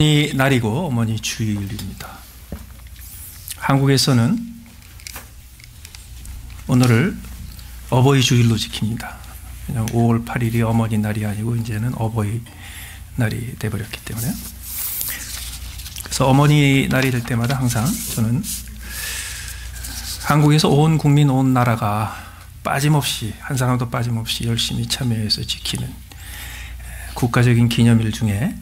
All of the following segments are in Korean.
어머니 날이고 어머니 주일입니다. 한국에서는 오늘을 어버이 주일로 지킵니다. 그냥 5월 8일이 어머니 날이 아니고 이제는 어버이 날이 돼버렸기 때문에. 그래서 어머니 날이 될 때마다 항상 저는 한국에서 온 국민, 온 나라가 빠짐없이, 한 사람도 빠짐없이 열심히 참여해서 지키는 국가적인 기념일 중에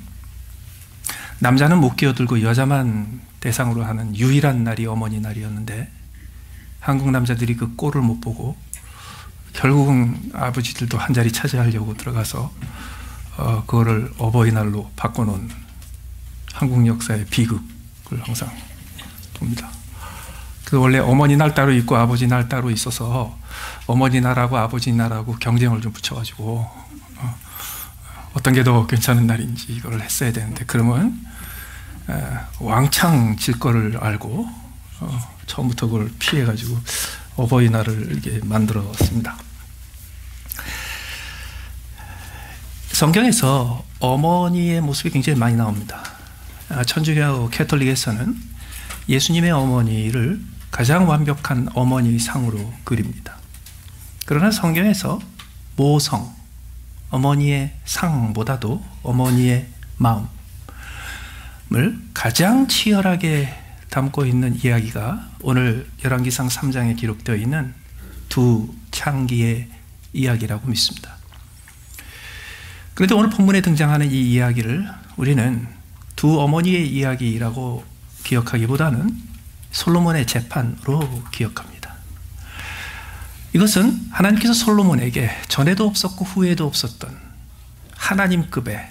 남자는 못 끼어들고 여자만 대상으로 하는 유일한 날이 어머니 날이었는데, 한국 남자들이 그 꼴을 못 보고 결국은 아버지들도 한 자리 차지하려고 들어가서 그거를 어버이날로 바꿔놓은 한국 역사의 비극을 항상 봅니다. 그 원래 어머니 날 따로 있고 아버지 날 따로 있어서 어머니 날하고 아버지 날하고 경쟁을 좀 붙여가지고 어떤 게 더 괜찮은 날인지 이걸 했어야 되는데, 그러면 왕창 질 거를 알고 처음부터 그걸 피해가지고 어버이날을 이렇게 만들었습니다. 성경에서 어머니의 모습이 굉장히 많이 나옵니다. 천주교 캐톨릭에서는 예수님의 어머니를 가장 완벽한 어머니 상으로 그립니다. 그러나 성경에서 모성, 어머니의 상보다도 어머니의 마음을 가장 치열하게 담고 있는 이야기가 오늘 열왕기상 3장에 기록되어 있는 두 창기의 이야기라고 믿습니다. 그런데 오늘 본문에 등장하는 이 이야기를 우리는 두 어머니의 이야기라고 기억하기보다는 솔로몬의 재판으로 기억합니다. 이것은 하나님께서 솔로몬에게 전에도 없었고 후에도 없었던 하나님급의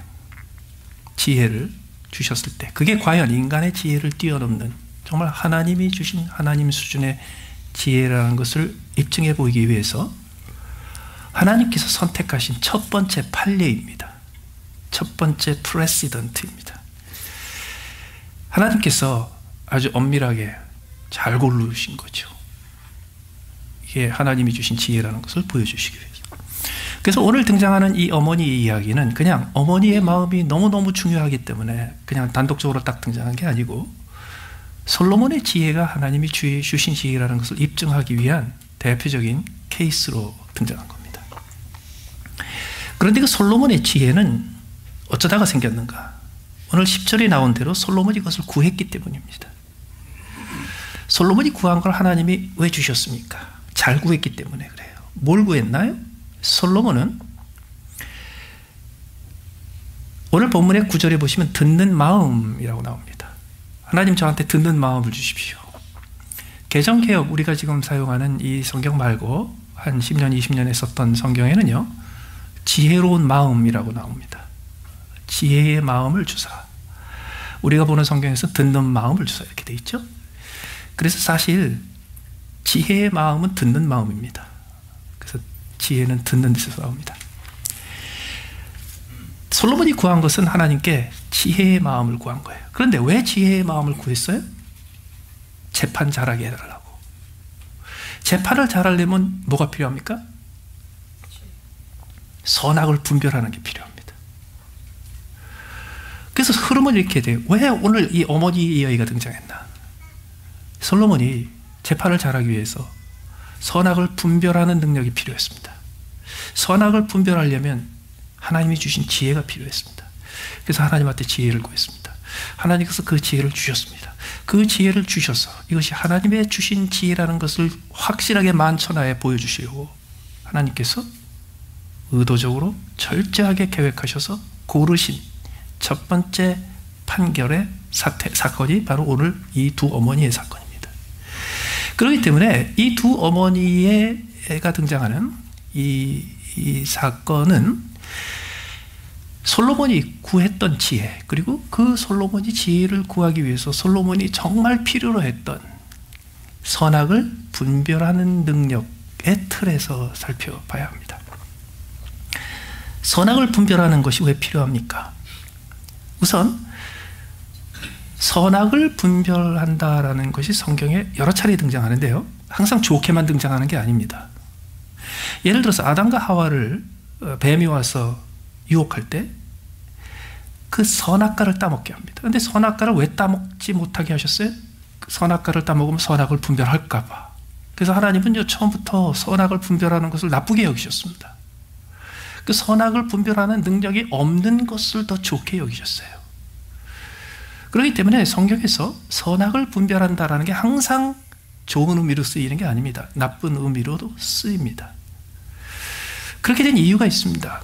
지혜를 주셨을 때, 그게 과연 인간의 지혜를 뛰어넘는 정말 하나님이 주신 하나님 수준의 지혜라는 것을 입증해 보이기 위해서 하나님께서 선택하신 첫 번째 판례입니다. 첫 번째 프레시던트입니다. 하나님께서 아주 엄밀하게 잘 고르신 거죠. 이게 하나님이 주신 지혜라는 것을 보여주시기 위해서. 그래서 오늘 등장하는 이 어머니의 이야기는 그냥 어머니의 마음이 너무너무 중요하기 때문에 그냥 단독적으로 딱 등장한 게 아니고, 솔로몬의 지혜가 하나님이 주신 지혜라는 것을 입증하기 위한 대표적인 케이스로 등장한 겁니다. 그런데 그 솔로몬의 지혜는 어쩌다가 생겼는가? 오늘 10절에 나온 대로 솔로몬이 그것을 구했기 때문입니다. 솔로몬이 구한 걸 하나님이 왜 주셨습니까? 잘 구했기 때문에 그래요. 뭘 구했나요? 솔로몬은 오늘 본문의 9절에 보시면 듣는 마음이라고 나옵니다. 하나님 저한테 듣는 마음을 주십시오. 개정개혁, 우리가 지금 사용하는 이 성경 말고 한 10년, 20년에 썼던 성경에는요, 지혜로운 마음이라고 나옵니다. 지혜의 마음을 주사. 우리가 보는 성경에서 듣는 마음을 주사 이렇게 돼 있죠. 그래서 사실 지혜의 마음은 듣는 마음입니다. 그래서 지혜는 듣는 데서 나옵니다. 솔로몬이 구한 것은 하나님께 지혜의 마음을 구한 거예요. 그런데 왜 지혜의 마음을 구했어요? 재판 잘하게 해달라고. 재판을 잘하려면 뭐가 필요합니까? 선악을 분별하는 게 필요합니다. 그래서 흐름은 이렇게 돼요. 왜 오늘 이 어머니 이야기가 등장했나? 솔로몬이 재판을 잘하기 위해서 선악을 분별하는 능력이 필요했습니다. 선악을 분별하려면 하나님이 주신 지혜가 필요했습니다. 그래서 하나님한테 지혜를 구했습니다. 하나님께서 그 지혜를 주셨습니다. 그 지혜를 주셔서 이것이 하나님의 주신 지혜라는 것을 확실하게 만천하에 보여주시려고 하나님께서 의도적으로 철저하게 계획하셔서 고르신 첫 번째 판결의 사건이 바로 오늘 이 두 어머니의 사건입니다. 그렇기 때문에 이 두 어머니가 등장하는 이 사건은 솔로몬이 구했던 지혜, 그리고 그 솔로몬이 지혜를 구하기 위해서 솔로몬이 정말 필요로 했던 선악을 분별하는 능력의 틀에서 살펴봐야 합니다. 선악을 분별하는 것이 왜 필요합니까? 우선 선악을 분별한다라는 것이 성경에 여러 차례 등장하는데요, 항상 좋게만 등장하는 게 아닙니다. 예를 들어서 아담과 하와를 뱀이 와서 유혹할 때 그 선악과를 따먹게 합니다. 그런데 선악과를 왜 따먹지 못하게 하셨어요? 선악과를 따먹으면 선악을 분별할까 봐. 그래서 하나님은요, 처음부터 선악을 분별하는 것을 나쁘게 여기셨습니다. 그 선악을 분별하는 능력이 없는 것을 더 좋게 여기셨어요. 그렇기 때문에 성경에서 선악을 분별한다라는 게 항상 좋은 의미로 쓰이는 게 아닙니다. 나쁜 의미로도 쓰입니다. 그렇게 된 이유가 있습니다.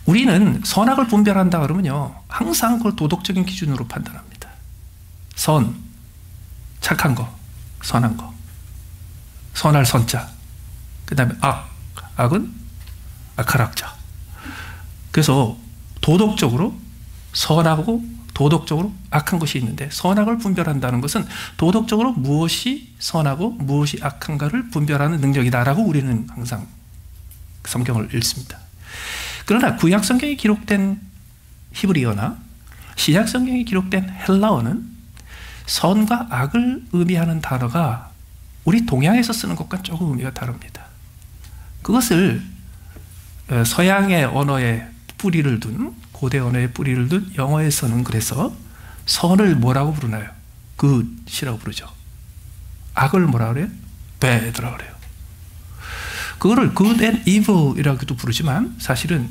우리는 선악을 분별한다 그러면요, 항상 그걸 도덕적인 기준으로 판단합니다. 선, 착한 거, 선한 거. 선할 선자. 그 다음에 악, 악은 악할 악자. 그래서 도덕적으로 선하고 도덕적으로 악한 것이 있는데, 선악을 분별한다는 것은 도덕적으로 무엇이 선하고 무엇이 악한가를 분별하는 능력이다라고 우리는 항상 성경을 읽습니다. 그러나 구약 성경에 기록된 히브리어나 신약 성경에 기록된 헬라어는 선과 악을 의미하는 단어가 우리 동양에서 쓰는 것과 조금 의미가 다릅니다. 그것을 서양의 언어에 뿌리를 둔, 고대 언어에 뿌리를 둔 영어에서는 그래서 선을 뭐라고 부르나요? good이라고 부르죠. 악을 뭐라 그래요? bad라고 그래요. 그거를 good and evil이라고도 부르지만 사실은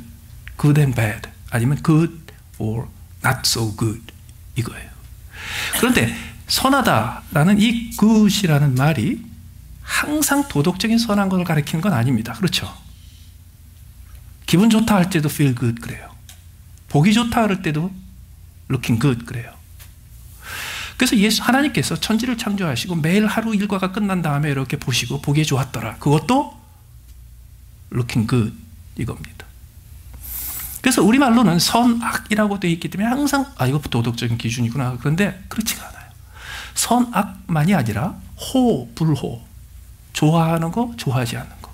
good and bad 아니면 good or not so good 이거예요. 그런데 선하다라는 이 good이라는 말이 항상 도덕적인 선한 것을 가리키는 건 아닙니다. 그렇죠? 기분 좋다 할 때도 feel good 그래요. 보기 좋다 할 때도 looking good 그래요. 그래서 하나님께서 천지를 창조하시고 매일 하루 일과가 끝난 다음에 이렇게 보시고 보기에 좋았더라. 그것도 looking good 이겁니다. 그래서 우리말로는 선악이라고 되어 있기 때문에 항상 이거 도덕적인 기준이구나. 그런데 그렇지가 않아요. 선악만이 아니라 호, 불호, 좋아하는 거, 좋아하지 않는 거,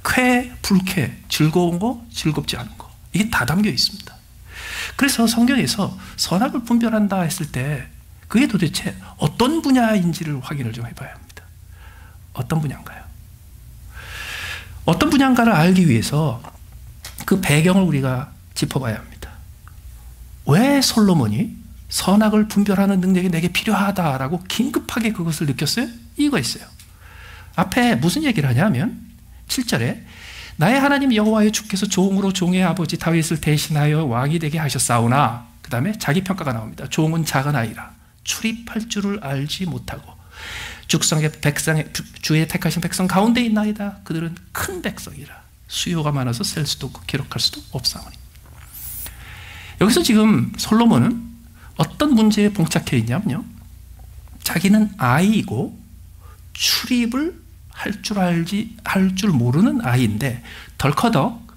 쾌, 불쾌, 즐거운 거, 즐겁지 않은 거, 이게 다 담겨 있습니다. 그래서 성경에서 선악을 분별한다 했을 때 그게 도대체 어떤 분야인지를 확인을 좀 해봐야 합니다. 어떤 분야인가요? 어떤 분야인가를 알기 위해서 그 배경을 우리가 짚어봐야 합니다. 왜 솔로몬이 선악을 분별하는 능력이 내게 필요하다라고 긴급하게 그것을 느꼈어요? 이유가 있어요. 앞에 무슨 얘기를 하냐면 7절에 나의 하나님 여호와의 주께서 종으로 종의 아버지 다윗을 대신하여 왕이 되게 하셨사오나, 그 다음에 자기 평가가 나옵니다. 종은 작은 아이라 출입할 줄을 알지 못하고 죽성의 백성의 주의 택하신 백성 가운데 있나이다. 그들은 큰 백성이라 수요가 많아서 셀 수도 없고 기록할 수도 없사오니. 여기서 지금 솔로몬은 어떤 문제에 봉착해 있냐면요, 자기는 아이이고 출입을 할 줄 모르는 아이인데 덜커덕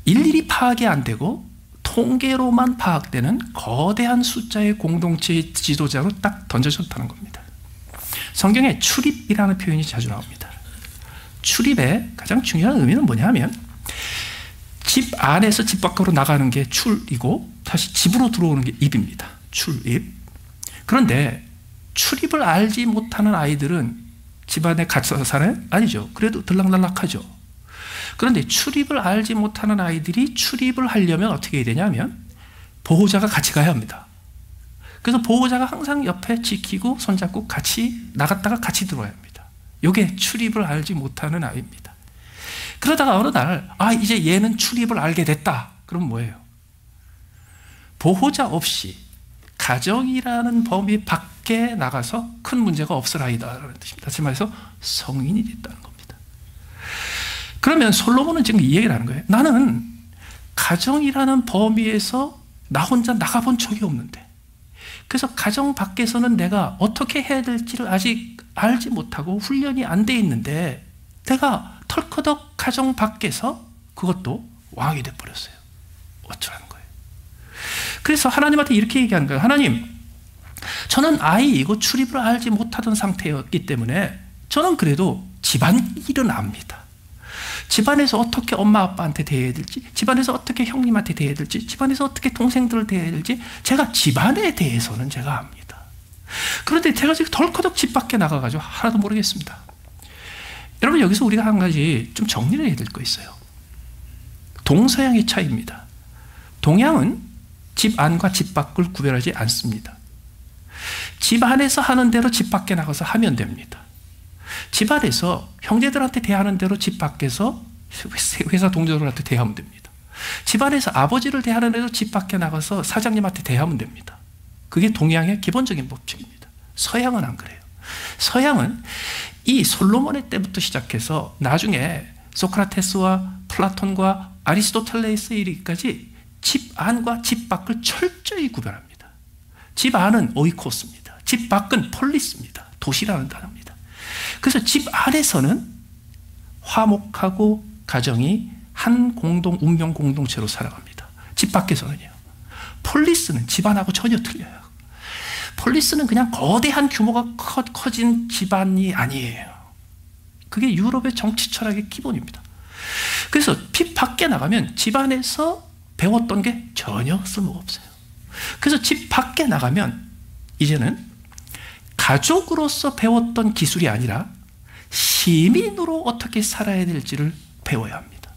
일일이 파악이 안 되고 통계로만 파악되는 거대한 숫자의 공동체의 지도자로 딱 던져졌다는 겁니다. 성경에 출입이라는 표현이 자주 나옵니다. 출입의 가장 중요한 의미는 뭐냐면 집 안에서 집 밖으로 나가는 게 출이고 다시 집으로 들어오는 게 입입니다. 출입. 그런데 출입을 알지 못하는 아이들은 집안에 갇혀서 살아요? 아니죠. 그래도 들락날락하죠. 그런데 출입을 알지 못하는 아이들이 출입을 하려면 어떻게 해야 되냐면 보호자가 같이 가야 합니다. 그래서 보호자가 항상 옆에 지키고 손잡고 같이 나갔다가 같이 들어와야 합니다. 이게 출입을 알지 못하는 아이입니다. 그러다가 어느 날 이제 얘는 출입을 알게 됐다. 그럼 뭐예요? 보호자 없이 가정이라는 범위 밖에 나가서 큰 문제가 없을 아이다라는 뜻입니다. 다시 말해서 성인이 됐다는 겁니다. 그러면 솔로몬은 지금 이 얘기를 하는 거예요. 나는 가정이라는 범위에서 나 혼자 나가본 적이 없는데, 그래서 가정 밖에서는 내가 어떻게 해야 될지를 아직 알지 못하고 훈련이 안 돼 있는데 내가 털커덕 가정 밖에서 그것도 왕이 돼버렸어요. 어쩌라는 거예요. 그래서 하나님한테 이렇게 얘기하는 거예요. 하나님, 저는 아이이고 출입을 알지 못하던 상태였기 때문에 저는 그래도 집안일은 압니다. 집안에서 어떻게 엄마 아빠한테 대해야 될지, 집안에서 어떻게 형님한테 대해야 될지, 집안에서 어떻게 동생들을 대해야 될지, 제가 집안에 대해서는 제가 압니다. 그런데 제가 지금 덜커덕 집 밖에 나가가지고 하나도 모르겠습니다. 여러분, 여기서 우리가 한 가지 좀 정리를 해야 될 거 있어요. 동서양의 차이입니다. 동양은 집 안과 집 밖을 구별하지 않습니다. 집 안에서 하는 대로 집 밖에 나가서 하면 됩니다. 집 안에서 형제들한테 대하는 대로 집 밖에서 회사 동료들한테 대하면 됩니다. 집 안에서 아버지를 대하는 대로 집 밖에 나가서 사장님한테 대하면 됩니다. 그게 동양의 기본적인 법칙입니다. 서양은 안 그래요. 서양은 이 솔로몬의 때부터 시작해서 나중에 소크라테스와 플라톤과 아리스토텔레스에 이르기까지 집 안과 집 밖을 철저히 구별합니다. 집 안은 오이코스입니다. 집 밖은 폴리스입니다. 도시라는 단어입니다. 그래서 집 안에서는 화목하고 가정이 한 운명 공동체로 살아갑니다. 집 밖에서는요. 폴리스는 집안하고 전혀 틀려요. 폴리스는 그냥 거대한 규모가 커진 집안이 아니에요. 그게 유럽의 정치 철학의 기본입니다. 그래서 집 밖에 나가면 집안에서 배웠던 게 전혀 쓸모가 없어요. 그래서 집 밖에 나가면 이제는 가족으로서 배웠던 기술이 아니라 시민으로 어떻게 살아야 될지를 배워야 합니다.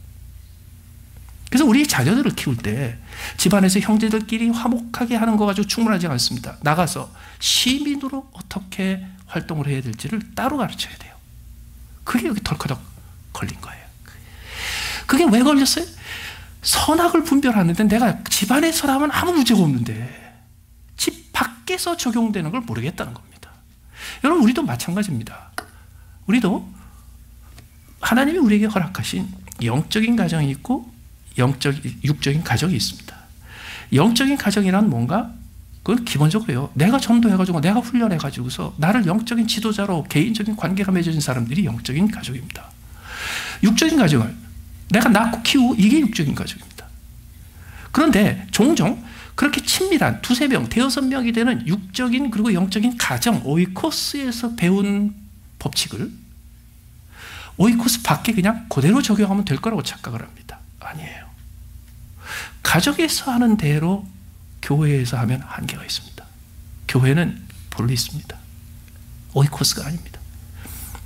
그래서 우리 자녀들을 키울 때 집안에서 형제들끼리 화목하게 하는 거 가지고 충분하지 않습니다. 나가서 시민으로 어떻게 활동을 해야 될지를 따로 가르쳐야 돼요. 그게 여기 덜커덕 걸린 거예요. 그게 왜 걸렸어요? 선악을 분별하는데 내가 집안에서라면 아무 문제가 없는데 집 밖에서 적용되는 걸 모르겠다는 겁니다. 여러분, 우리도 마찬가지입니다. 우리도 하나님이 우리에게 허락하신 영적인 가정이 있고 육적인 가정이 있습니다. 영적인 가정이란 뭔가? 그건 기본적으로요. 내가 전도해가지고 내가 훈련해가지고서 나를 영적인 지도자로 개인적인 관계가 맺어진 사람들이 영적인 가족입니다. 육적인 가정을 내가 낳고 키우고 이게 육적인 가족입니다. 그런데 종종 그렇게 친밀한 두세 명, 대여섯 명이 되는 육적인 그리고 영적인 가정, 오이코스에서 배운 법칙을 오이코스 밖에 그냥 그대로 적용하면 될 거라고 착각을 합니다. 아니에요. 가족에서 하는 대로 교회에서 하면 한계가 있습니다. 교회는 폴리스입니다. 오이코스가 아닙니다.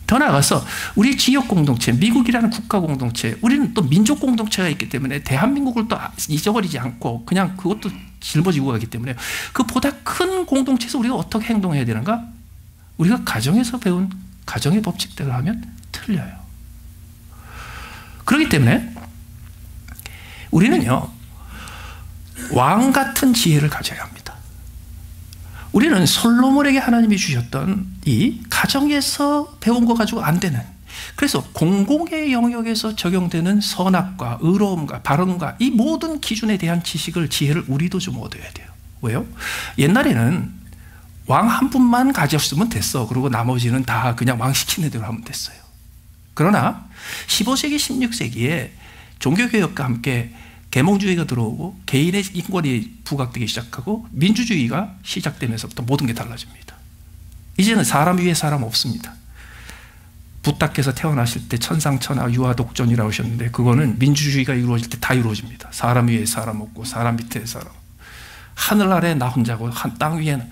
더 나아가서 우리 지역 공동체, 미국이라는 국가 공동체, 우리는 또 민족 공동체가 있기 때문에 대한민국을 또 잊어버리지 않고 그냥 그것도 짊어지고 가기 때문에 그보다 큰 공동체에서 우리가 어떻게 행동해야 되는가? 우리가 가정에서 배운 가정의 법칙대로 하면 틀려요. 그렇기 때문에 우리는요, 왕 같은 지혜를 가져야 합니다. 우리는 솔로몬에게 하나님이 주셨던 이 가정에서 배운 거 가지고 안 되는, 그래서 공공의 영역에서 적용되는 선악과 의로움과 바른과 이 모든 기준에 대한 지혜를 우리도 좀 얻어야 돼요. 왜요? 옛날에는 왕 한 분만 가졌으면 됐어. 그리고 나머지는 다 그냥 왕 시키는 대로 하면 됐어요. 그러나 15세기, 16세기에 종교개혁과 함께 계몽주의가 들어오고 개인의 인권이 부각되기 시작하고 민주주의가 시작되면서부터 모든 게 달라집니다. 이제는 사람 위에 사람 없습니다. 부탁해서 태어나실 때 천상천하 유아독존이라고 하셨는데 그거는 민주주의가 이루어질 때 다 이루어집니다. 사람 위에 사람 없고 사람 밑에 사람, 하늘 아래 나 혼자고 땅 위에는,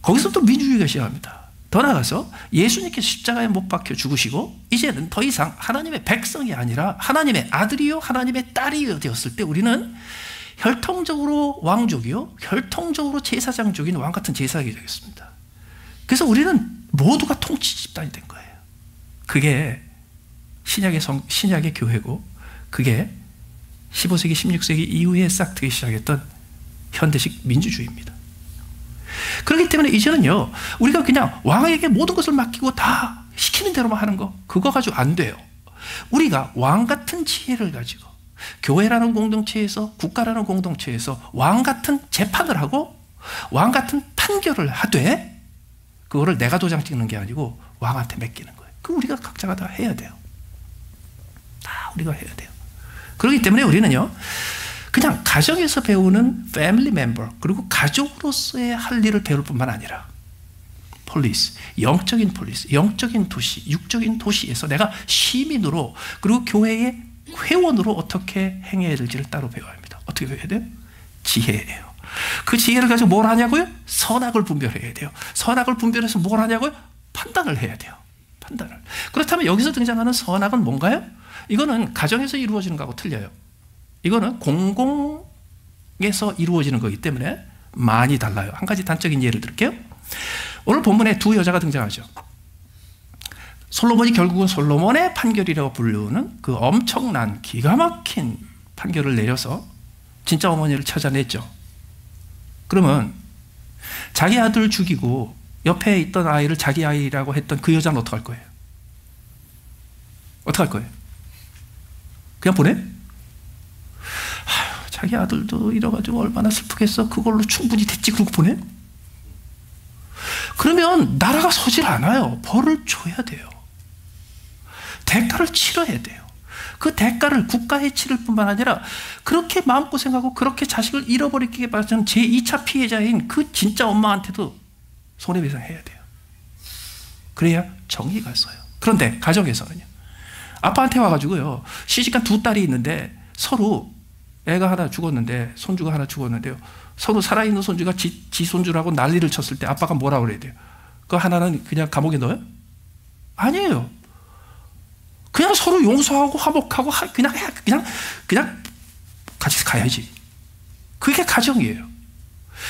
거기서부터 민주주의가 시작합니다. 더 나아가서 예수님께서 십자가에 못 박혀 죽으시고 이제는 더 이상 하나님의 백성이 아니라 하나님의 아들이요 하나님의 딸이요 되었을 때 우리는 혈통적으로 왕족이요 혈통적으로 제사장족인 왕같은 제사장이 되겠습니다. 그래서 우리는 모두가 통치 집단이 된 거예요. 그게 신약의 교회고 그게 15세기 16세기 이후에 싹 트기 시작했던 현대식 민주주의입니다. 그렇기 때문에 이제는요, 우리가 그냥 왕에게 모든 것을 맡기고 다 시키는 대로만 하는 거, 그거 가지고 안 돼요. 우리가 왕 같은 지혜를 가지고 교회라는 공동체에서, 국가라는 공동체에서 왕 같은 재판을 하고 왕 같은 판결을 하되 그거를 내가 도장 찍는 게 아니고 왕한테 맡기는 거예요. 그 우리가 각자가 다 해야 돼요. 다 우리가 해야 돼요. 그렇기 때문에 우리는요, 그냥 가정에서 배우는 패밀리 멤버 그리고 가족으로서의 할 일을 배울 뿐만 아니라 폴리스, 영적인 폴리스, 영적인 도시, 육적인 도시에서 내가 시민으로 그리고 교회의 회원으로 어떻게 행해야 될지를 따로 배워야 합니다. 어떻게 배워야 돼요? 지혜예요. 그 지혜를 가지고 뭘 하냐고요? 선악을 분별해야 돼요. 선악을 분별해서 뭘 하냐고요? 판단을 해야 돼요. 판단을. 그렇다면 여기서 등장하는 선악은 뭔가요? 이거는 가정에서 이루어지는 거하고 틀려요. 이거는 공공 성경에서 이루어지는 거기 때문에 많이 달라요. 한 가지 단적인 예를 들게요. 오늘 본문에 두 여자가 등장하죠. 솔로몬이 결국은 솔로몬의 판결이라고 부르는 그 엄청난 기가 막힌 판결을 내려서 진짜 어머니를 찾아냈죠. 그러면 자기 아들을 죽이고 옆에 있던 아이를 자기 아이라고 했던 그 여자는 어떡할 거예요? 어떡할 거예요? 그냥 보내? 아휴, 자기 아들도 잃어가지고 얼마나 슬프겠어. 그걸로 충분히 됐지. 그러고 보내? 그러면 나라가 서질 않아요. 벌을 줘야 돼요. 대가를 치러야 돼요. 그 대가를 국가에 치를 뿐만 아니라 그렇게 마음고생하고 그렇게 자식을 잃어버리게 만든 제2차 피해자인 그 진짜 엄마한테도 손해배상해야 돼요. 그래야 정의가 서요. 그런데 가정에서는요. 아빠한테 와가지고요. 시집간 두 딸이 있는데 서로 애가 하나 죽었는데 손주가 하나 죽었는데요. 서로 살아있는 손주가 지 손주라고 난리를 쳤을 때 아빠가 뭐라고 그래야 돼요? 그 하나는 그냥 감옥에 넣어요? 아니에요. 그냥 서로 용서하고 화목하고 그냥 같이 가야지. 그게 가정이에요.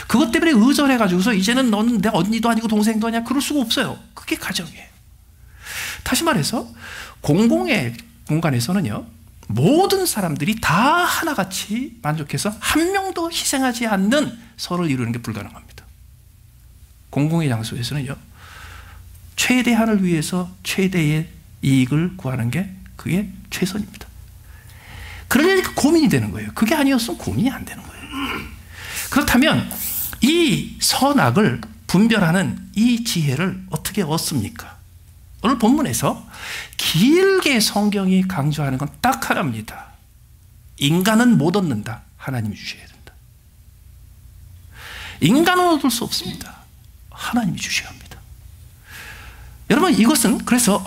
그것 때문에 의존해가지고서 이제는 너는 내 언니도 아니고 동생도 아니야. 그럴 수가 없어요. 그게 가정이에요. 다시 말해서 공공의 공간에서는요. 모든 사람들이 다 하나같이 만족해서 한 명도 희생하지 않는 서로를 이루는 게 불가능합니다. 공공의 장소에서는요. 최대한을 위해서 최대의 이익을 구하는 게 그게 최선입니다. 그러니까 고민이 되는 거예요. 그게 아니었으면 고민이 안 되는 거예요. 그렇다면 이 선악을 분별하는 이 지혜를 어떻게 얻습니까? 오늘 본문에서 길게 성경이 강조하는 건 딱 하나입니다. 인간은 못 얻는다. 하나님이 주셔야 된다. 인간은 얻을 수 없습니다. 하나님이 주셔야 합니다. 여러분 이것은 그래서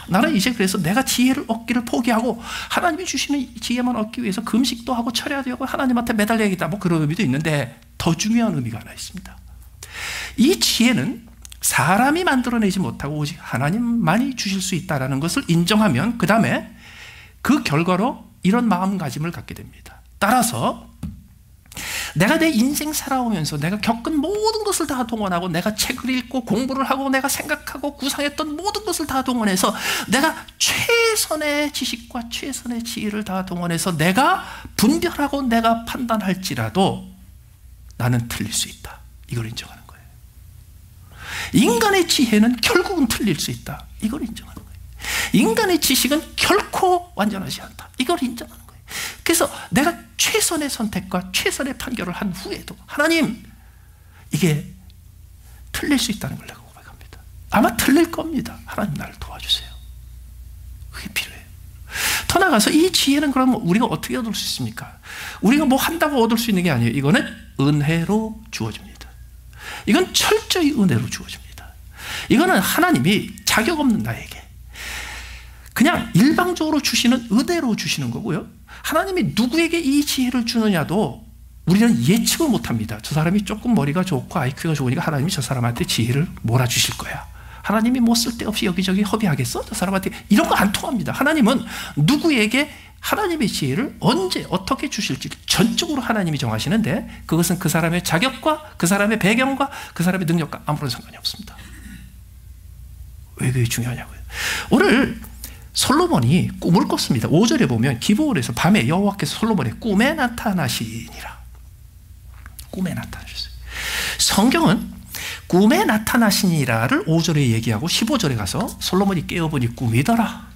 나는 이제 그래서 내가 지혜를 얻기를 포기하고 하나님이 주시는 지혜만 얻기 위해서 금식도 하고 철야도 하고 하나님한테 매달려야겠다. 뭐 그런 의미도 있는데 더 중요한 의미가 하나 있습니다. 이 지혜는 사람이 만들어내지 못하고 오직 하나님만이 주실 수 있다는 것을 인정하면 그 다음에 그 결과로 이런 마음가짐을 갖게 됩니다. 따라서 내가 내 인생 살아오면서 내가 겪은 모든 것을 다 동원하고 내가 책을 읽고 공부를 하고 내가 생각하고 구상했던 모든 것을 다 동원해서 내가 최선의 지식과 최선의 지혜를 다 동원해서 내가 분별하고 내가 판단할지라도 나는 틀릴 수 있다. 이걸 인정하는 거예요. 인간의 지혜는 결국은 틀릴 수 있다. 이걸 인정하는 거예요. 인간의 지식은 결코 완전하지 않다. 이걸 인정하는 거예요. 그래서 내가 최선의 선택과 최선의 판결을 한 후에도 하나님 이게 틀릴 수 있다는 걸 내가 고백합니다. 아마 틀릴 겁니다. 하나님 나를 도와주세요. 그게 필요해요. 더 나아가서 이 지혜는 그럼 우리가 어떻게 얻을 수 있습니까? 우리가 뭐 한다고 얻을 수 있는 게 아니에요. 이거는 은혜로 주어집니다. 이건 철저히 은혜로 주어집니다. 이거는 하나님이 자격 없는 나에게 그냥 일방적으로 주시는 은혜로 주시는 거고요. 하나님이 누구에게 이 지혜를 주느냐도 우리는 예측을 못합니다. 저 사람이 조금 머리가 좋고 IQ가 좋으니까 하나님이 저 사람한테 지혜를 몰아주실 거야. 하나님이 뭐 쓸데없이 여기저기 허비하겠어? 저 사람한테 이런 거 안 통합니다. 하나님은 누구에게 하나님의 지혜를 언제 어떻게 주실지 전적으로 하나님이 정하시는데 그것은 그 사람의 자격과 그 사람의 배경과 그 사람의 능력과 아무런 상관이 없습니다. 왜 그게 중요하냐고요. 오늘 솔로몬이 꿈을 꿨습니다. 5절에 보면 기브온에서 밤에 여호와께서 솔로몬의 꿈에 나타나시니라. 꿈에 나타나셨어요. 성경은 꿈에 나타나시니라를 5절에 얘기하고 15절에 가서 솔로몬이 깨어보니 꿈이더라.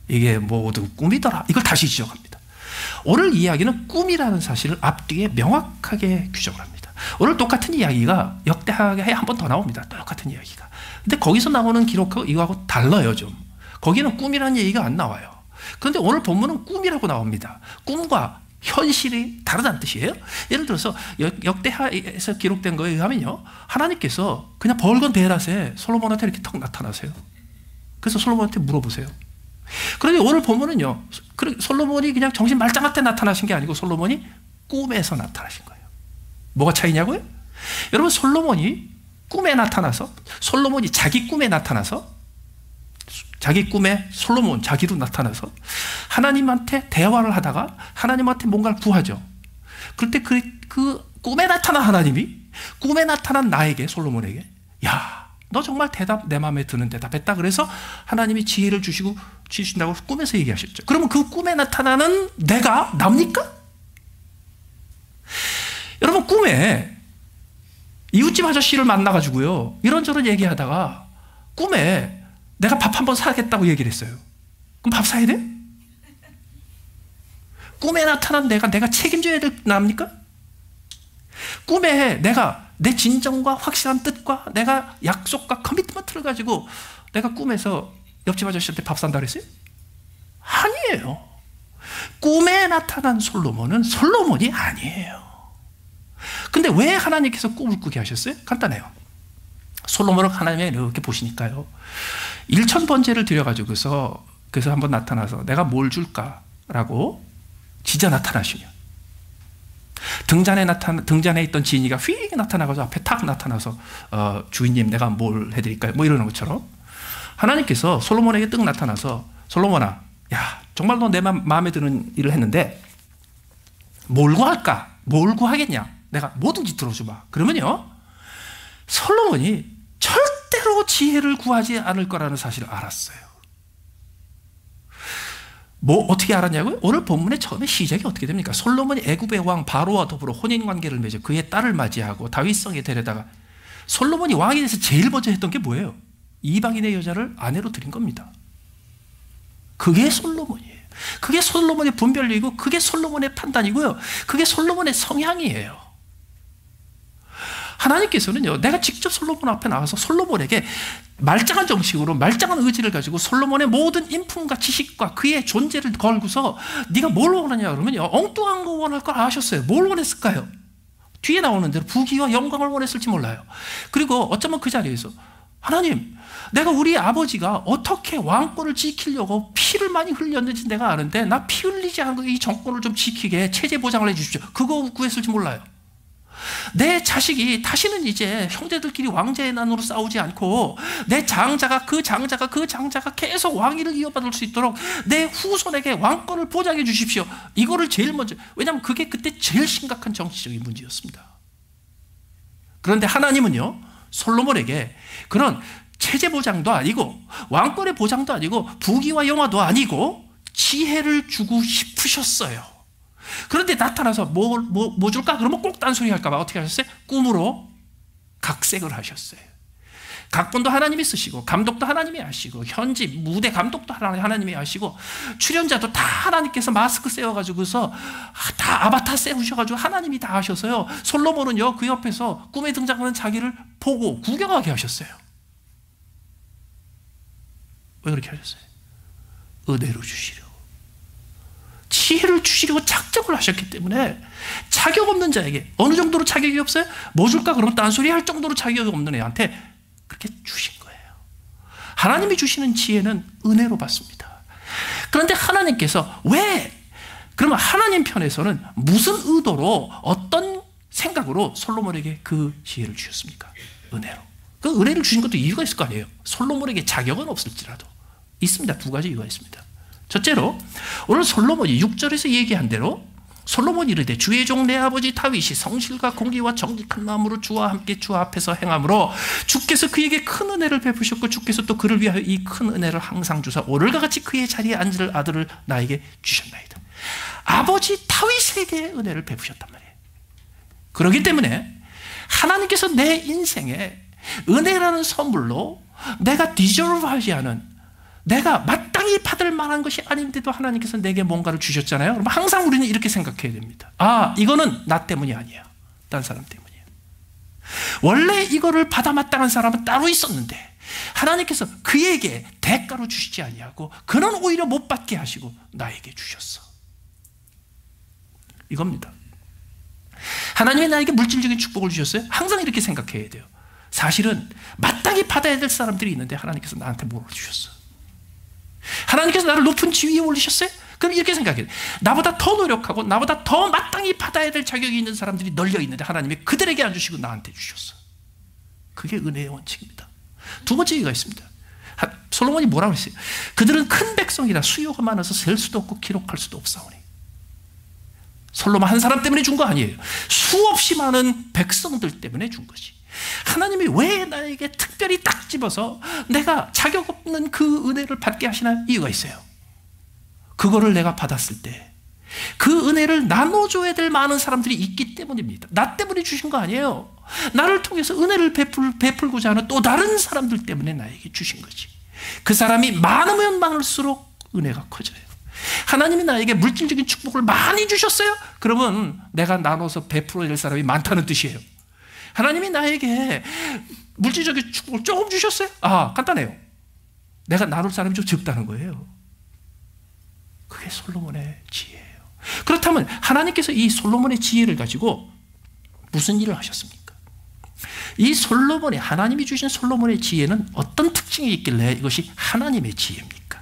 이게 모두 꿈이더라. 이걸 다시 지적합니다. 오늘 이야기는 꿈이라는 사실을 앞뒤에 명확하게 규정을 합니다. 오늘 똑같은 이야기가 역대하에 한 번 더 나옵니다. 똑같은 이야기가. 근데 거기서 나오는 기록하고 이거하고 달라요 좀. 거기는 꿈이라는 얘기가 안 나와요. 그런데 오늘 본문은 꿈이라고 나옵니다. 꿈과 현실이 다르다는 뜻이에요. 예를 들어서 역대하에서 기록된 거에 의하면요. 하나님께서 그냥 벌건 베라스에 솔로몬한테 이렇게 턱 나타나세요. 그래서 솔로몬한테 물어보세요. 그런데 오늘 본문은요. 솔로몬이 그냥 정신 말짱할 때 나타나신 게 아니고 솔로몬이 꿈에서 나타나신 거예요. 뭐가 차이냐고요? 여러분 솔로몬이 꿈에 나타나서 솔로몬이 자기 꿈에 나타나서 자기 꿈에 솔로몬 자기로 나타나서 하나님한테 대화를 하다가 하나님한테 뭔가를 구하죠. 그럴 때 그 꿈에 나타난 하나님이, 꿈에 나타난 나에게, 솔로몬에게, 야, 너 정말 내 마음에 드는 대답했다. 그래서 하나님이 지혜를 주신다고 꿈에서 얘기하셨죠. 그러면 그 꿈에 나타나는 내가 납니까? 여러분, 꿈에 이웃집 아저씨를 만나가지고요, 이런저런 얘기하다가 꿈에 내가 밥 한번 사겠다고 얘기를 했어요. 그럼 밥 사야 돼? 꿈에 나타난 내가 책임져야 될 납니까? 꿈에 내가 내 진정과 확실한 뜻과 내가 약속과 커미트먼트를 가지고 내가 꿈에서 옆집 아저씨한테 밥 산다 그랬어요? 아니에요. 꿈에 나타난 솔로몬은 솔로몬이 아니에요. 근데 왜 하나님께서 꿈을 꾸게 하셨어요? 간단해요. 솔로몬을 하나님이 이렇게 보시니까요, 1000번제를 드려가지고서 그래서 한번 나타나서 내가 뭘 줄까라고 진짜 나타나시면, 등잔에 있던 지인이가 휙 나타나가지고 앞에 탁 나타나서 주인님 내가 뭘 해드릴까요? 뭐 이러는 것처럼 하나님께서 솔로몬에게 뜩 나타나서, 솔로몬아, 야, 정말 너 내 마음에 드는 일을 했는데 뭘 구할까? 뭘 구하겠냐? 내가 뭐든지 들어줘봐. 그러면요, 솔로몬이 절대로 지혜를 구하지 않을 거라는 사실을 알았어요. 뭐 어떻게 알았냐고요? 오늘 본문의 처음에 시작이 어떻게 됩니까? 솔로몬이 애굽의 왕 바로와 더불어 혼인관계를 맺어 그의 딸을 맞이하고 다윗성에 데려다가, 솔로몬이 왕이 돼서 제일 먼저 했던 게 뭐예요? 이방인의 여자를 아내로 드린 겁니다. 그게 솔로몬이에요. 그게 솔로몬의 분별력이고 그게 솔로몬의 판단이고요, 그게 솔로몬의 성향이에요. 하나님께서는요, 내가 직접 솔로몬 앞에 나와서 솔로몬에게 말짱한 정식으로 말짱한 의지를 가지고 솔로몬의 모든 인품과 지식과 그의 존재를 걸고서 네가 뭘 원하냐 그러면요, 엉뚱한 거 원할 걸 아셨어요. 뭘 원했을까요? 뒤에 나오는 대로 부귀와 영광을 원했을지 몰라요. 그리고 어쩌면 그 자리에서, 하나님, 내가 우리 아버지가 어떻게 왕권을 지키려고 피를 많이 흘렸는지 내가 아는데 나 피 흘리지 않고 이 정권을 좀 지키게 체제 보장을 해주십시오. 그거 구했을지 몰라요. 내 자식이 다시는 이제 형제들끼리 왕자의 난으로 싸우지 않고 내 장자가 계속 왕위를 이어받을 수 있도록 내 후손에게 왕권을 보장해 주십시오. 이거를 제일 먼저, 왜냐하면 그게 그때 제일 심각한 정치적인 문제였습니다. 그런데 하나님은요, 솔로몬에게 그런 체제 보장도 아니고 왕권의 보장도 아니고 부귀와 영화도 아니고 지혜를 주고 싶으셨어요. 그런데 나타나서 뭐 줄까? 그러면 꼭 딴소리 할까봐 어떻게 하셨어요? 꿈으로 각색을 하셨어요. 각본도 하나님이 쓰시고 감독도 하나님이 하시고 현지 무대 감독도 하나님이 하시고 출연자도 다 하나님께서 마스크 세워가지고서 다 아바타 세우셔가지고 하나님이 다 하셔서요, 솔로몬은요 그 옆에서 꿈에 등장하는 자기를 보고 구경하게 하셨어요. 왜 그렇게 하셨어요? 은혜로 주시려고, 지혜를 주시려고 작정을 하셨기 때문에 자격 없는 자에게, 어느 정도로 자격이 없어요? 뭐 줄까? 그러면 딴소리 할 정도로 자격이 없는 애한테 그렇게 주신 거예요. 하나님이 주시는 지혜는 은혜로 받습니다. 그런데 하나님께서 왜, 그러면 하나님 편에서는 무슨 의도로, 어떤 생각으로 솔로몬에게 그 지혜를 주셨습니까? 은혜로. 그 은혜를 주신 것도 이유가 있을 거 아니에요. 솔로몬에게 자격은 없을지라도 있습니다. 두 가지 이유가 있습니다. 첫째로, 오늘 솔로몬이 6절에서 얘기한 대로 솔로몬이 이르되 주의 종 내 아버지 다윗이 성실과 공의와 정직한 마음으로 주와 함께 주 앞에서 행함으로 주께서 그에게 큰 은혜를 베푸셨고 주께서 또 그를 위하여 이 큰 은혜를 항상 주사 오늘과 같이 그의 자리에 앉을 아들을 나에게 주셨나이다. 아버지 다윗에게 은혜를 베푸셨단 말이에요. 그렇기 때문에 하나님께서 내 인생에 은혜라는 선물로 내가 디저브하지 않은, 내가 마땅히 받을 만한 것이 아닌데도 하나님께서 내게 뭔가를 주셨잖아요. 그럼 항상 우리는 이렇게 생각해야 됩니다. 아, 이거는 나 때문이 아니야, 딴 사람 때문이야. 원래 이거를 받아 마땅한 사람은 따로 있었는데 하나님께서 그에게 대가로 주시지 아니하고 그는 오히려 못 받게 하시고 나에게 주셨어. 이겁니다. 하나님이 나에게 물질적인 축복을 주셨어요? 항상 이렇게 생각해야 돼요. 사실은 마땅히 받아야 될 사람들이 있는데 하나님께서 나한테 뭘 주셨어? 하나님께서 나를 높은 지위에 올리셨어요? 그럼 이렇게 생각해요. 나보다 더 노력하고 나보다 더 마땅히 받아야 될 자격이 있는 사람들이 널려 있는데 하나님이 그들에게 안 주시고 나한테 주셨어. 그게 은혜의 원칙입니다. 두 번째 이유가 있습니다. 솔로몬이 뭐라고 했어요? 그들은 큰 백성이라 수요가 많아서 셀 수도 없고 기록할 수도 없사오니. 솔로몬 한 사람 때문에 준 거 아니에요. 수없이 많은 백성들 때문에 준 거지. 하나님이 왜 나에게 특별히 딱 집어서 내가 자격 없는 그 은혜를 받게 하시나? 이유가 있어요. 그거를 내가 받았을 때 그 은혜를 나눠줘야 될 많은 사람들이 있기 때문입니다. 나 때문에 주신 거 아니에요. 나를 통해서 은혜를 베풀고자 하는 또 다른 사람들 때문에 나에게 주신 거지. 그 사람이 많으면 많을수록 은혜가 커져요. 하나님이 나에게 물질적인 축복을 많이 주셨어요? 그러면 내가 나눠서 베풀어야 될 사람이 많다는 뜻이에요. 하나님이 나에게 물질적인 축복을 조금 주셨어요? 아, 간단해요. 내가 나눌 사람이 좀 적다는 거예요. 그게 솔로몬의 지혜예요. 그렇다면 하나님께서 이 솔로몬의 지혜를 가지고 무슨 일을 하셨습니까? 이 솔로몬이, 하나님이 주신 솔로몬의 지혜는 어떤 특징이 있길래 이것이 하나님의 지혜입니까?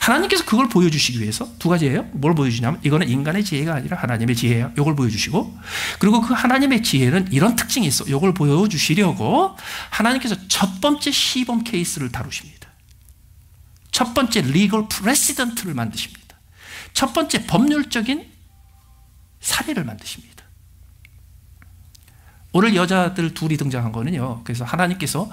하나님께서 그걸 보여주시기 위해서 두 가지예요. 뭘 보여주냐면 이거는 인간의 지혜가 아니라 하나님의 지혜예요. 이걸 보여주시고, 그리고 그 하나님의 지혜는 이런 특징이 있어. 이걸 보여주시려고 하나님께서 첫 번째 시범 케이스를 다루십니다. 첫 번째 리걸 프레시던트를 만드십니다. 첫 번째 법률적인 사례를 만드십니다. 오늘 여자들 둘이 등장한 거는요, 그래서 하나님께서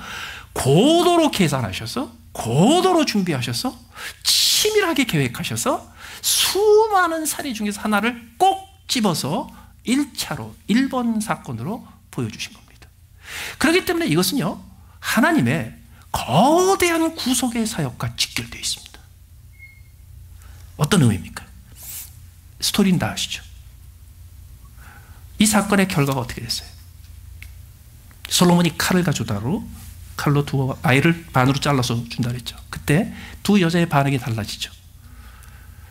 고도로 계산하셔서, 고도로 준비하셔서, 치밀하게 계획하셔서 수많은 사례 중에서 하나를 꼭 집어서 1차로 1번 사건으로 보여주신 겁니다. 그렇기 때문에 이것은요, 하나님의 거대한 구속의 사역과 직결되어 있습니다. 어떤 의미입니까? 스토리는 다 아시죠? 이 사건의 결과가 어떻게 됐어요? 솔로몬이 칼을 가져다로 칼로 두 아이를 반으로 잘라서 준다 그랬죠. 그때 두 여자의 반응이 달라지죠.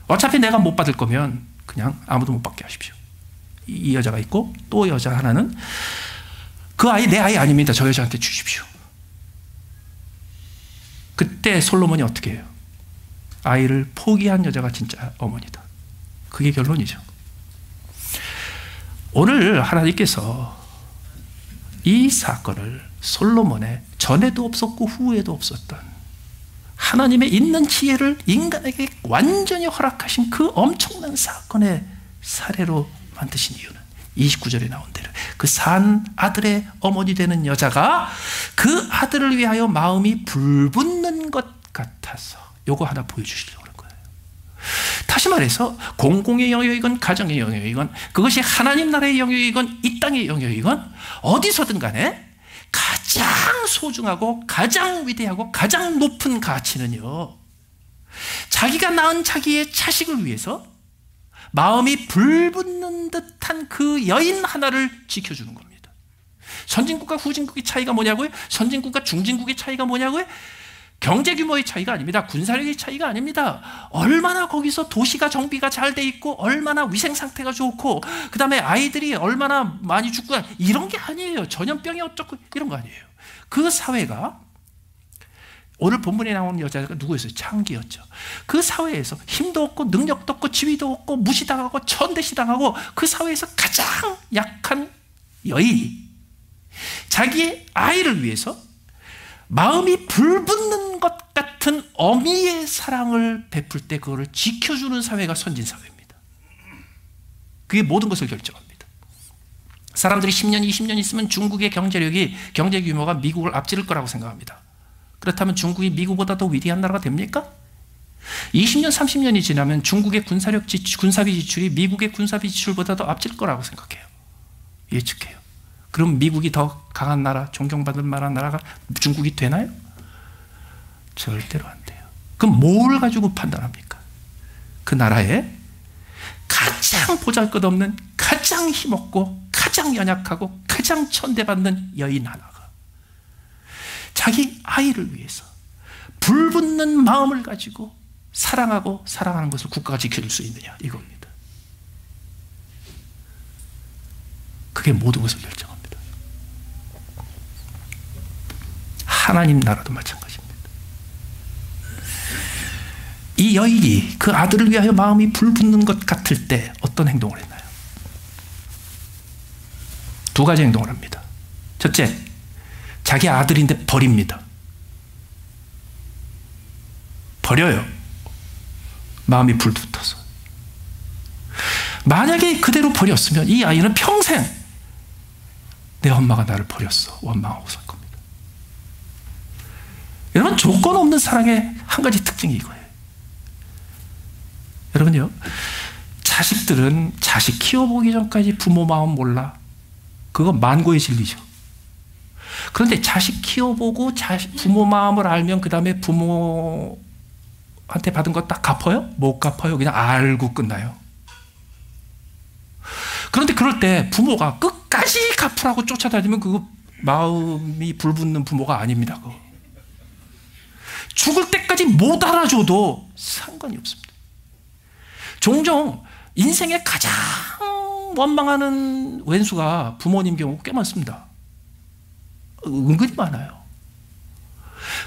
어차피 내가 못 받을 거면 그냥 아무도 못 받게 하십시오. 이 여자가 있고 또 여자 하나는 그 아이 내 아이 아닙니다. 저 여자한테 주십시오. 그때 솔로몬이 어떻게 해요? 아이를 포기한 여자가 진짜 어머니다. 그게 결론이죠. 오늘 하나님께서 이 사건을 솔로몬의 전에도 없었고 후에도 없었던 하나님의 있는 지혜를 인간에게 완전히 허락하신 그 엄청난 사건의 사례로 만드신 이유는 29절에 나온 대로 그 산 아들의 어머니 되는 여자가 그 아들을 위하여 마음이 불붙는 것 같아서 요거 하나 보여주시려고 하는 거예요. 다시 말해서 공공의 영역이건 가정의 영역이건 그것이 하나님 나라의 영역이건 이 땅의 영역이건 어디서든 간에 가장 소중하고 가장 위대하고 가장 높은 가치는요, 자기가 낳은 자기의 자식을 위해서 마음이 불붙는 듯한 그 여인 하나를 지켜주는 겁니다. 선진국과 후진국의 차이가 뭐냐고요? 선진국과 중진국의 차이가 뭐냐고요? 경제 규모의 차이가 아닙니다. 군사력의 차이가 아닙니다. 얼마나 거기서 도시가 정비가 잘 돼 있고 얼마나 위생 상태가 좋고 그 다음에 아이들이 얼마나 많이 죽고 이런 게 아니에요. 전염병이 어쩌고 이런 거 아니에요. 그 사회가 오늘 본문에 나오는 여자가 누구였어요? 창기였죠. 그 사회에서 힘도 없고 능력도 없고 지위도 없고 무시당하고 천대시당하고 그 사회에서 가장 약한 여인이 자기의 아이를 위해서 마음이 불붙는 것 같은 어미의 사랑을 베풀 때 그거를 지켜주는 사회가 선진사회입니다. 그게 모든 것을 결정합니다. 사람들이 10년, 20년 있으면 중국의 경제력이, 경제 규모가 미국을 앞지를 거라고 생각합니다. 그렇다면 중국이 미국보다 더 위대한 나라가 됩니까? 20년, 30년이 지나면 중국의 군사비 지출이 미국의 군사비 지출보다 더 앞질 거라고 생각해요. 예측해요. 그럼 미국이 더 강한 나라, 존경받을 만한 나라가 중국이 되나요? 절대로 안 돼요. 그럼 뭘 가지고 판단합니까? 그 나라에 가장 보잘것없는, 가장 힘없고, 가장 연약하고, 가장 천대받는 여인 하나가 자기 아이를 위해서 불붙는 마음을 가지고 사랑하고 사랑하는 것을 국가가 지켜줄 수 있느냐, 이겁니다. 그게 모든 것을 결정합니다. 하나님 나라도 마찬가지입니다. 이 여인이 그 아들을 위하여 마음이 불붙는 것 같을 때 어떤 행동을 했나요? 두 가지 행동을 합니다. 첫째, 자기 아들인데 버립니다. 버려요. 마음이 불붙어서. 만약에 그대로 버렸으면 이 아이는 평생 내 엄마가 나를 버렸어 원망하고 살 겁니다. 여러분, 조건 없는 사랑의 한 가지 특징이 이거예요. 여러분요, 자식들은 자식 키워보기 전까지 부모 마음 몰라. 그거 만고의 진리죠. 그런데 자식 키워보고 부모 마음을 알면 그 다음에 부모한테 받은 거 딱 갚아요? 못 갚아요. 그냥 알고 끝나요. 그런데 그럴 때 부모가 끝까지 갚으라고 쫓아다니면 그거 마음이 불붙는 부모가 아닙니다. 그거. 죽을 때까지 못 알아줘도 상관이 없습니다. 종종 인생에 가장 원망하는 왼수가 부모님 경우 꽤 많습니다. 은근히 많아요.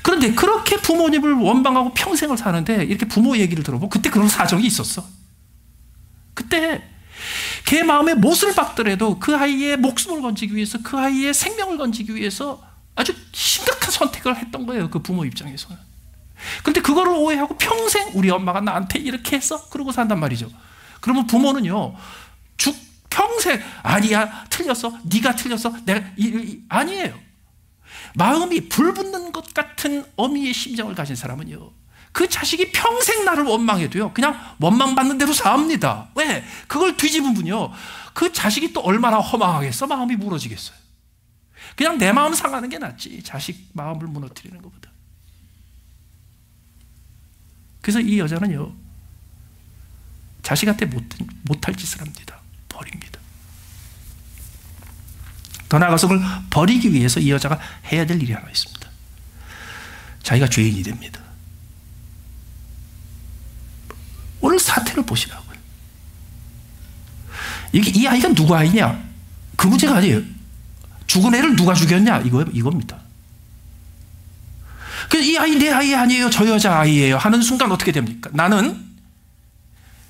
그런데 그렇게 부모님을 원망하고 평생을 사는데 이렇게 부모 얘기를 들어보면 그때 그런 사정이 있었어. 그때 걔 마음에 못을 박더라도 그 아이의 목숨을 건지기 위해서, 그 아이의 생명을 건지기 위해서 아주 심각한 선택을 했던 거예요. 그 부모 입장에서는. 그런데 그거를 오해하고 평생 우리 엄마가 나한테 이렇게 했어? 그러고 산단 말이죠. 그러면 부모는요, 평생 아니야, 틀렸어, 네가 틀렸어, 내가 아니에요. 마음이 불붙는 것 같은 어미의 심정을 가진 사람은요, 그 자식이 평생 나를 원망해도요 그냥 원망받는 대로 삽니다. 왜? 그걸 뒤집은 분요, 그 자식이 또 얼마나 허망하겠어? 마음이 무너지겠어요. 그냥 내 마음 상하는 게 낫지 자식 마음을 무너뜨리는 것보다. 그래서 이 여자는요, 자식한테 못할 짓을 합니다. 버립니다. 더 나아가서 그걸 버리기 위해서 이 여자가 해야 될 일이 하나 있습니다. 자기가 죄인이 됩니다. 오늘 사태를 보시라고요. 이 아이가 누구 아이냐? 그 문제가 아니에요. 죽은 애를 누가 죽였냐? 이겁니다. 그래서 이 아이 내 아이 아니에요, 저 여자 아이예요 하는 순간 어떻게 됩니까? 나는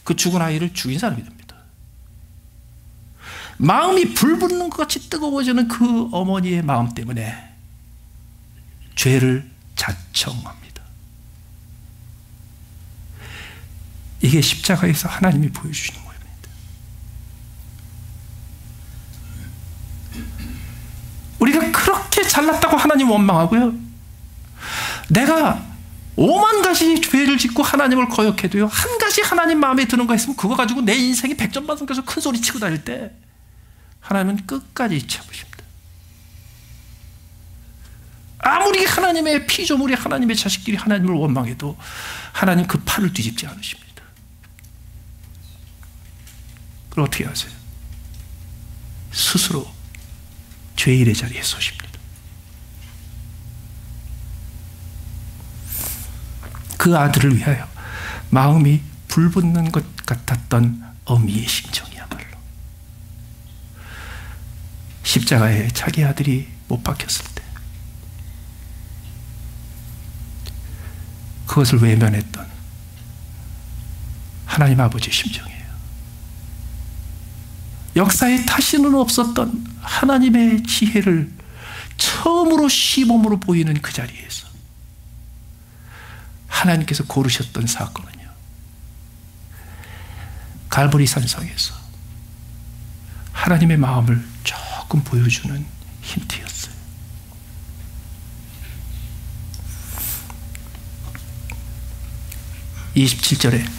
그 죽은 아이를 죽인 사람이 됩니다. 마음이 불붙는 것 같이 뜨거워지는 그 어머니의 마음 때문에 죄를 자청합니다. 이게 십자가에서 하나님이 보여주시는 거예요. 우리가 그렇게 잘났다고 하나님 원망하고요, 내가 5만 가지 죄를 짓고 하나님을 거역해도요, 한 가지 하나님 마음에 드는 거 있으면 그거 가지고 내 인생이 100점 받은 것을 큰 소리 치고 다닐 때 하나님은 끝까지 참으십니다. 아무리 하나님의 피조물이, 하나님의 자식들이 하나님을 원망해도 하나님 그 판을 뒤집지 않으십니다. 그럼 어떻게 하세요? 스스로 죄인의 자리에 서십니다. 그 아들을 위하여 마음이 불붙는 것 같았던 어미의 심정이야말로 십자가에 자기 아들이 못 박혔을 때 그것을 외면했던 하나님 아버지의 심정이에요. 역사에 다시는 없었던 하나님의 지혜를 처음으로 시범으로 보이는 그 자리에서 하나님께서 고르셨던 사건은요, 갈보리 산성에서 하나님의 마음을 조금 보여주는 힌트였어요. (27절에)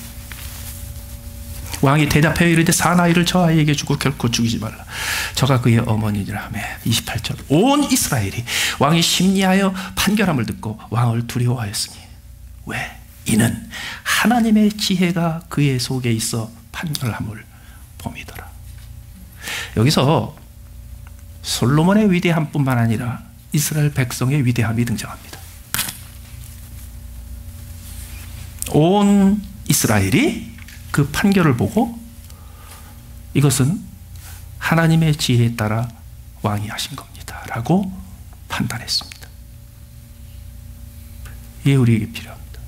왕이 대답하여 이르되 사나이를 저 아이에게 주고 결코 죽이지 말라. 저가 그의 어머니니라 하며. 28절 온 이스라엘이 왕이 심리하여 판결함을 듣고 왕을 두려워하였으니 왜? 이는 하나님의 지혜가 그의 속에 있어 판결함을 봄이더라. 여기서 솔로몬의 위대함뿐만 아니라 이스라엘 백성의 위대함이 등장합니다. 온 이스라엘이 그 판결을 보고 이것은 하나님의 지혜에 따라 왕이 하신 겁니다 라고 판단했습니다. 이게 우리에게 필요합니다.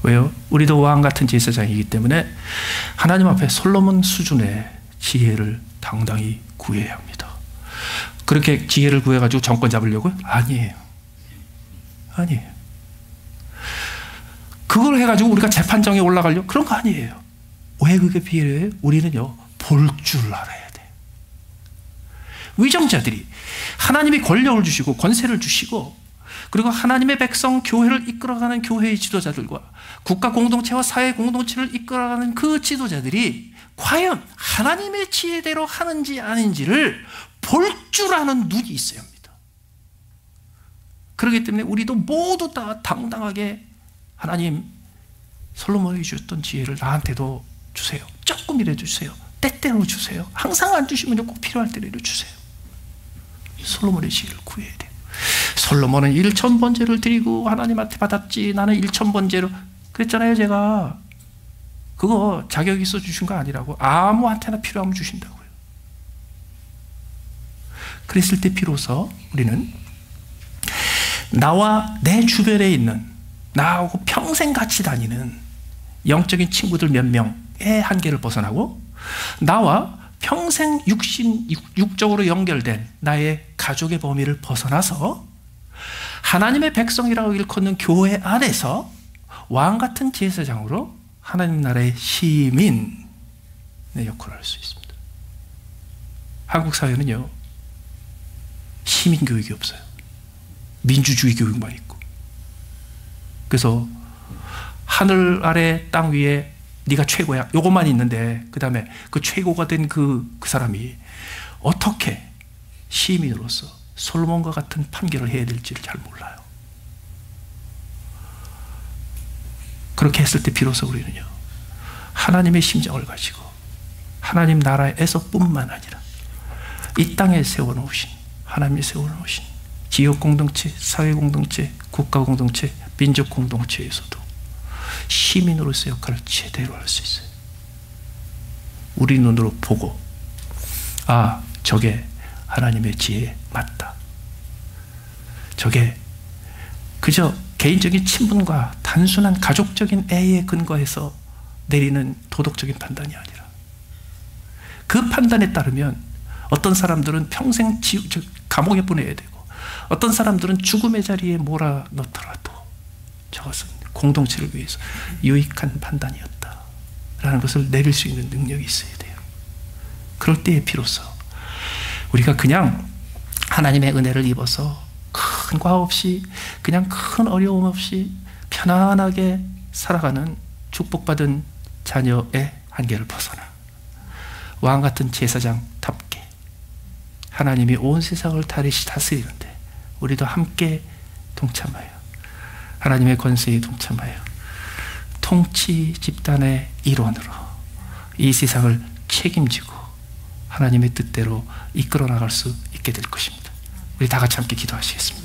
왜요? 우리도 왕 같은 제사장이기 때문에 하나님 앞에 솔로몬 수준의 지혜를 당당히 구해야 합니다. 그렇게 지혜를 구해가지고 정권 잡으려고요? 아니에요. 그걸 해가지고 우리가 재판정에 올라가려고? 그런 거 아니에요. 왜 그게 필요해요? 우리는요, 볼 줄 알아야 돼. 위정자들이 하나님이 권력을 주시고 권세를 주시고, 그리고 하나님의 백성 교회를 이끌어가는 교회의 지도자들과 국가 공동체와 사회 공동체를 이끌어가는 그 지도자들이 과연 하나님의 지혜대로 하는지 아닌지를 볼 줄 아는 눈이 있어야 합니다. 그렇기 때문에 우리도 모두 다 당당하게 하나님, 솔로몬이 주셨던 지혜를 나한테도 주세요. 조금이라도 주세요. 때때로 주세요. 항상 안 주시면 꼭 필요할 때라도 주세요. 솔로몬의 지혜를 구해야 돼요. 솔로몬은 1000번제를 드리고 하나님한테 받았지, 나는 1000번제로 그랬잖아요. 제가 그거 자격 있어 주신 거 아니라고. 아무한테나 필요하면 주신다고요. 그랬을 때 비로소 우리는 나와 내 주변에 있는, 나하고 평생 같이 다니는 영적인 친구들 몇 명의 한계를 벗어나고, 나와 평생 육적으로 연결된 나의 가족의 범위를 벗어나서 하나님의 백성이라고 일컫는 교회 안에서 왕같은 제사장으로 하나님 나라의 시민의 역할을 할 수 있습니다. 한국 사회는요, 시민 교육이 없어요. 민주주의 교육만 있고. 그래서 하늘 아래 땅 위에 네가 최고야, 요것만 있는데, 그 다음에 그 최고가 된 그 사람이 어떻게 시민으로서 솔로몬과 같은 판결을 해야 될지를 잘 몰라요. 그렇게 했을 때 비로소 우리는요, 하나님의 심정을 가지고 하나님 나라에서 뿐만 아니라 이 땅에 세워놓으신, 하나님이 세워놓으신 지역 공동체, 사회 공동체, 국가 공동체, 민족 공동체에서도 시민으로서의 역할을 제대로 할 수 있어요. 우리 눈으로 보고, 아, 저게 하나님의 지혜에 맞다. 저게 그저 개인적인 친분과 단순한 가족적인 애에 근거해서 내리는 도덕적인 판단이 아니라, 그 판단에 따르면 어떤 사람들은 평생 감옥에 보내야 되고, 어떤 사람들은 죽음의 자리에 몰아넣더라도 저것은 공동체를 위해서 유익한 판단이었다라는 것을 내릴 수 있는 능력이 있어야 돼요. 그럴 때에 비로소 우리가 그냥 하나님의 은혜를 입어서 큰 과오 없이, 그냥 큰 어려움 없이 편안하게 살아가는 축복받은 자녀의 한계를 벗어나 왕같은 제사장답게 하나님이 온 세상을 다스리는데 우리도 함께 동참하여 하나님의 권세에 동참하여 통치 집단의 일원으로 이 세상을 책임지고 하나님의 뜻대로 이끌어 나갈 수 있게 될 것입니다. 우리 다 같이 함께 기도하시겠습니다.